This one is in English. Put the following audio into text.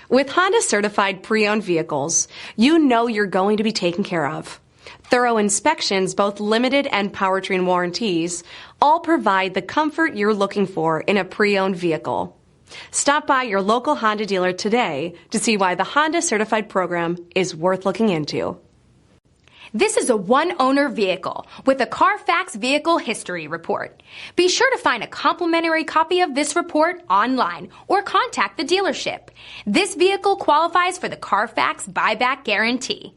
With Honda certified pre-owned vehicles, you know you're going to be taken care of. Thorough inspections, both limited and powertrain warranties, all provide the comfort you're looking for in a pre-owned vehicle. Stop by your local Honda dealer today to see why the Honda Certified program is worth looking into. This is a one-owner vehicle with a Carfax Vehicle History Report. Be sure to find a complimentary copy of this report online or contact the dealership. This vehicle qualifies for the Carfax Buyback Guarantee.